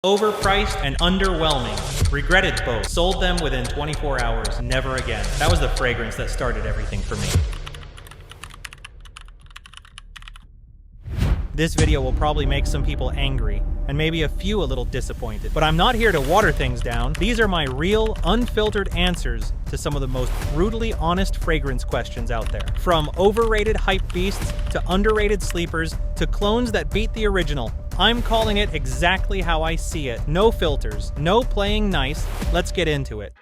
Overpriced and underwhelming. Regretted both. Sold them within 24 hours. Never again. That was the fragrance that started everything for me. This video will probably make some people angry, and maybe a few a little disappointed. But I'm not here to water things down. These are my real, unfiltered answers to some of the most brutally honest fragrance questions out there. From overrated hype beasts, to underrated sleepers, to clones that beat the original. I'm calling it exactly how I see it. No filters, no playing nice. Let's get into it.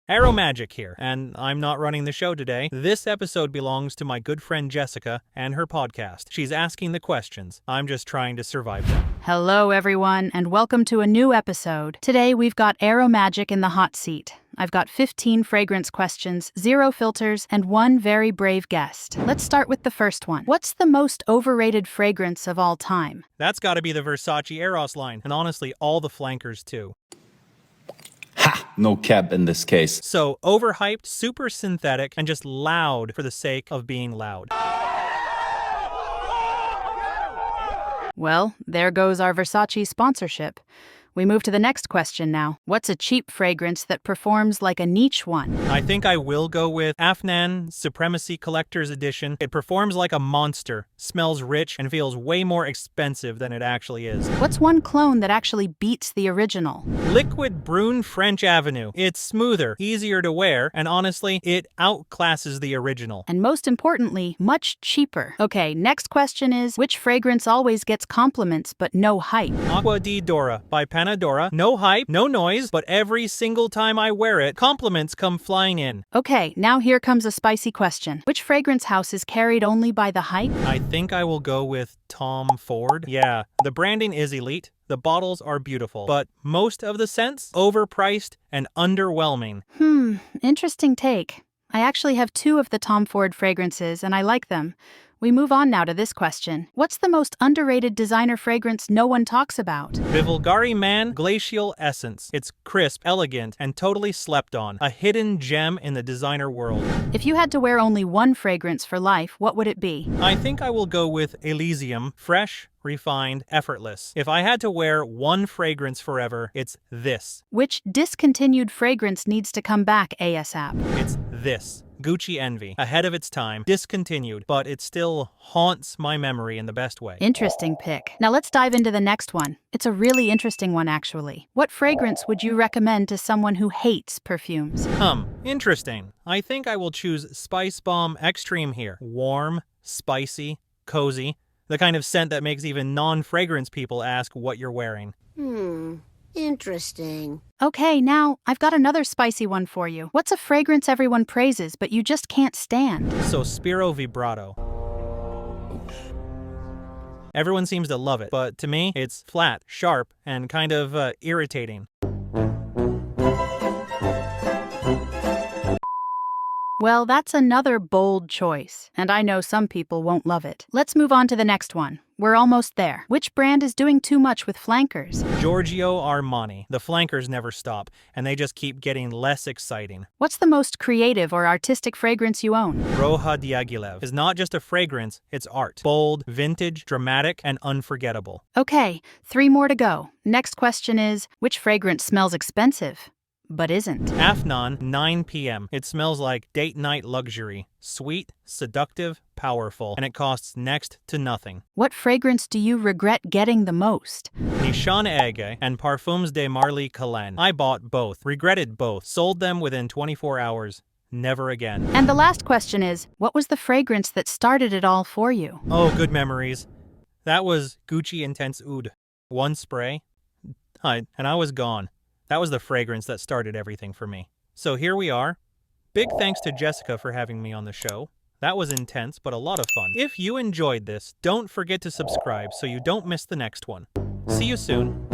Aromagic here, and I'm not running the show today. This episode belongs to my good friend Jessica and her podcast. She's asking the questions. I'm just trying to survive them. Hello everyone, and welcome to a new episode. Today we've got Aromagic in the hot seat. I've got 15 fragrance questions, 0 filters, and 1 very brave guest. Let's start with the first one. What's the most overrated fragrance of all time? That's gotta be the Versace Eros line, and honestly, all the flankers too. Ha! No cap in this case. So, overhyped, super synthetic, and just loud for the sake of being loud. Well, there goes our Versace sponsorship. We move to the next question now. What's a cheap fragrance that performs like a niche one? I think I will go with Afnan Supremacy Collector's Edition. It performs like a monster, smells rich, and feels way more expensive than it actually is. What's one clone that actually beats the original? Liquid Brun French Avenue. It's smoother, easier to wear, and honestly, it outclasses the original. And most importantly, much cheaper. Okay, next question is, which fragrance always gets compliments but no hype? Aqua Dora by Panadora. No hype, no noise, but every single time I wear it, compliments come flying in. Okay, now here comes a spicy question. Which fragrance house is carried only by the hype? I think I will go with Tom Ford. Yeah, the branding is elite. The bottles are beautiful, but most of the scents, overpriced and underwhelming. Interesting take. I actually have 2 of the Tom Ford fragrances, and I like them. We move on now to this question. What's the most underrated designer fragrance no one talks about? Bvlgari Man Glacial Essence. It's crisp, elegant, and totally slept on. A hidden gem in the designer world. If you had to wear only one fragrance for life, what would it be? I think I will go with Elysium. Fresh, refined, effortless. If I had to wear one fragrance forever, it's this. Which discontinued fragrance needs to come back ASAP? It's this. Gucci Envy. Ahead of its time, discontinued, but it still haunts my memory in the best way. Interesting pick. Now let's dive into the next one. It's a really interesting one, actually. What fragrance would you recommend to someone who hates perfumes? Interesting. I think I will choose Spicebomb Extreme here. Warm, spicy, cozy. The kind of scent that makes even non-fragrance people ask what you're wearing. Interesting. Okay, now I've got another spicy one for you. What's a fragrance everyone praises but you just can't stand? Sospiro Vibrato. Everyone seems to love it, but to me, it's flat, sharp, and kind of irritating. Well, that's another bold choice, and I know some people won't love it. Let's move on to the next one. We're almost there. Which brand is doing too much with flankers? Giorgio Armani. The flankers never stop, and they just keep getting less exciting. What's the most creative or artistic fragrance you own? Roja Diaghilev is not just a fragrance, it's art. Bold, vintage, dramatic, and unforgettable. Okay, 3 more to go. Next question is, which fragrance smells expensive but isn't? Afnan, 9 p.m. It smells like date night luxury. Sweet, seductive, powerful, and it costs next to nothing. What fragrance do you regret getting the most? Nishane Ege and Parfums de Marly Kalan. I bought both, regretted both, sold them within 24 hours. Never again. And the last question is, what was the fragrance that started it all for you? Oh, good memories. That was Gucci Intense Oud. 1 spray, and I was gone. That was the fragrance that started everything for me. So here we are. Big thanks to Jessica for having me on the show. That was intense, but a lot of fun. If you enjoyed this, don't forget to subscribe so you don't miss the next one. See you soon.